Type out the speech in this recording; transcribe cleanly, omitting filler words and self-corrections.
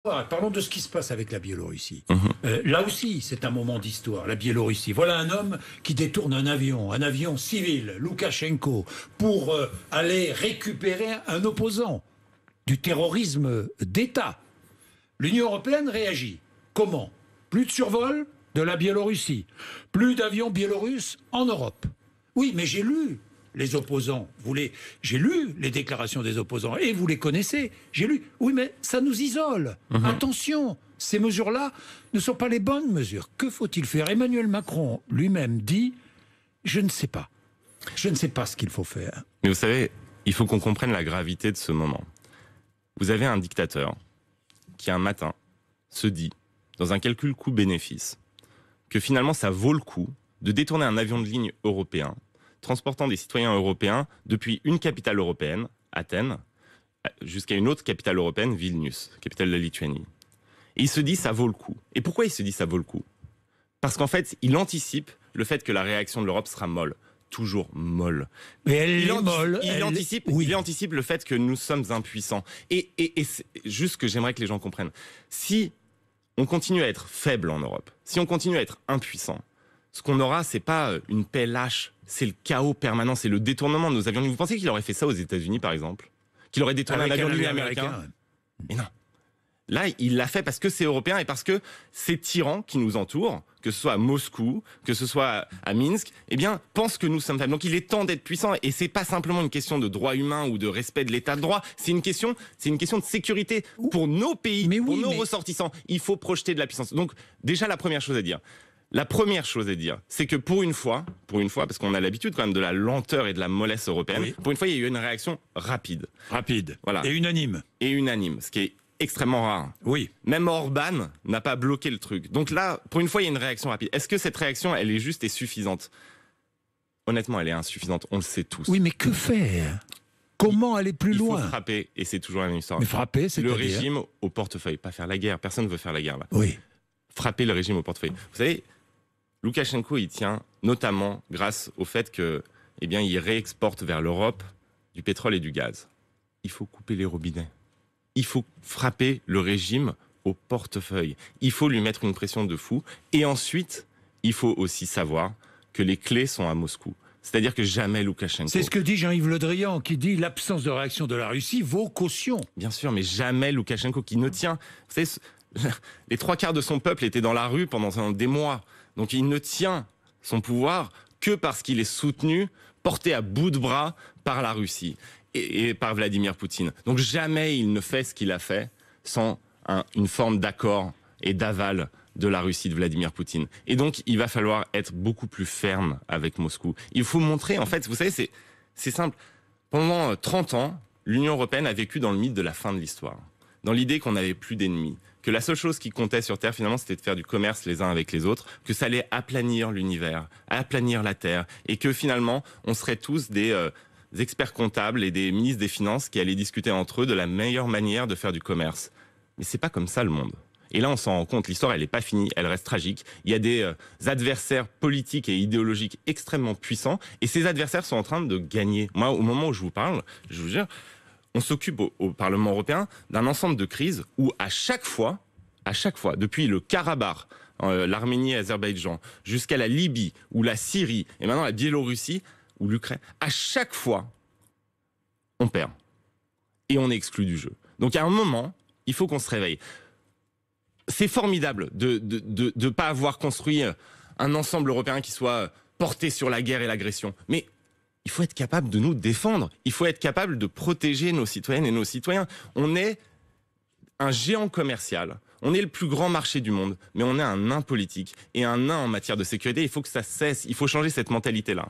Parlons de ce qui se passe avec la Biélorussie. Mhm. Là aussi, c'est un moment d'histoire, la Biélorussie. Voilà un homme qui détourne un avion civil, Loukachenko, pour aller récupérer un opposant du terrorisme d'État. L'Union européenne réagit. Comment? Plus de survol de la Biélorussie, plus d'avions biélorusses en Europe. Oui, mais j'ai lu les opposants. J'ai lu les déclarations des opposants et vous les connaissez. J'ai lu. Oui, mais ça nous isole. Attention, ces mesures-là ne sont pas les bonnes mesures. Que faut-il faire? Emmanuel Macron lui-même dit « Je ne sais pas. Je ne sais pas ce qu'il faut faire. » Mais vous savez, il faut qu'on comprenne la gravité de ce moment. Vous avez un dictateur qui un matin se dit, dans un calcul coût-bénéfice, que finalement ça vaut le coup de détourner un avion de ligne européen transportant des citoyens européens depuis une capitale européenne, Athènes, jusqu'à une autre capitale européenne, Vilnius, capitale de la Lituanie. Et il se dit ça vaut le coup. Et pourquoi il se dit ça vaut le coup? Parce qu'en fait, il anticipe le fait que la réaction de l'Europe sera molle. Toujours molle. Mais elle est molle. Il anticipe le fait que nous sommes impuissants. Et c'est juste que j'aimerais que les gens comprennent. Si on continue à être faible en Europe, si on continue à être impuissant, ce qu'on aura, c'est pas une paix lâche, c'est le chaos permanent, c'est le détournement de nos avions. Vous pensez qu'il aurait fait ça aux États-Unis, par exemple? Qu'il aurait détourné un avion de ligne américain? Mais non. Là, il l'a fait parce que c'est européen et parce que ces tyrans qui nous entourent, que ce soit à Moscou, que ce soit à Minsk, eh bien, pensent que nous sommes faibles. Donc il est temps d'être puissant et c'est pas simplement une question de droits humains ou de respect de l'état de droit, c'est une question de sécurité pour nos pays, nos ressortissants. Il faut projeter de la puissance. Donc déjà, la première chose à dire, c'est que pour une fois, parce qu'on a l'habitude quand même de la lenteur et de la mollesse européenne, pour une fois, il y a eu une réaction rapide. Voilà. Et unanime. Ce qui est extrêmement rare. Oui. Même Orban n'a pas bloqué le truc. Donc là, pour une fois, il y a une réaction rapide. Est-ce que cette réaction, elle est juste et suffisante? Honnêtement, elle est insuffisante. On le sait tous. Oui, mais que faire? Comment aller plus loin? Il faut frapper, et c'est toujours la même histoire. Mais frapper, c'est le régime au portefeuille, pas faire la guerre. Personne ne veut faire la guerre là. Oui. Frapper le régime au portefeuille. Vous savez, Loukachenko, il tient notamment grâce au fait que, eh bien, il réexporte vers l'Europe du pétrole et du gaz. Il faut couper les robinets. Il faut frapper le régime au portefeuille. Il faut lui mettre une pression de fou. Et ensuite, il faut aussi savoir que les clés sont à Moscou. C'est-à-dire que jamais Loukachenko... C'est ce que dit Jean-Yves Le Drian, qui dit l'absence de réaction de la Russie vaut caution. Bien sûr, mais jamais Loukachenko qui ne tient... Vous savez, les 3/4 de son peuple étaient dans la rue pendant des mois. Donc il ne tient son pouvoir que parce qu'il est soutenu, porté à bout de bras par la Russie et par Vladimir Poutine. Donc jamais il ne fait ce qu'il a fait sans une forme d'accord et d'aval de la Russie de Vladimir Poutine. Et donc il va falloir être beaucoup plus ferme avec Moscou. Il faut montrer, en fait, vous savez, c'est simple. Pendant 30 ans, l'Union européenne a vécu dans le mythe de la fin de l'histoire, dans l'idée qu'on n'avait plus d'ennemis, que la seule chose qui comptait sur Terre, finalement, c'était de faire du commerce les uns avec les autres, que ça allait aplanir l'univers, aplanir la Terre, et que finalement, on serait tous des experts comptables et des ministres des Finances qui allaient discuter entre eux de la meilleure manière de faire du commerce. Mais c'est pas comme ça le monde. Et là, on s'en rend compte, l'histoire, elle n'est pas finie, elle reste tragique. Il y a des adversaires politiques et idéologiques extrêmement puissants, et ces adversaires sont en train de gagner. Moi, au moment où je vous parle, je vous jure, on s'occupe au Parlement européen d'un ensemble de crises où à chaque fois, depuis le Karabakh, l'Arménie et l'Azerbaïdjan, jusqu'à la Libye ou la Syrie, et maintenant la Biélorussie ou l'Ukraine, à chaque fois, on perd. Et on est exclu du jeu. Donc à un moment, il faut qu'on se réveille. C'est formidable de pas avoir construit un ensemble européen qui soit porté sur la guerre et l'agression. Mais il faut être capable de nous défendre. Il faut être capable de protéger nos citoyennes et nos citoyens. On est un géant commercial. On est le plus grand marché du monde. Mais on est un nain politique et un nain en matière de sécurité. Il faut que ça cesse. Il faut changer cette mentalité-là.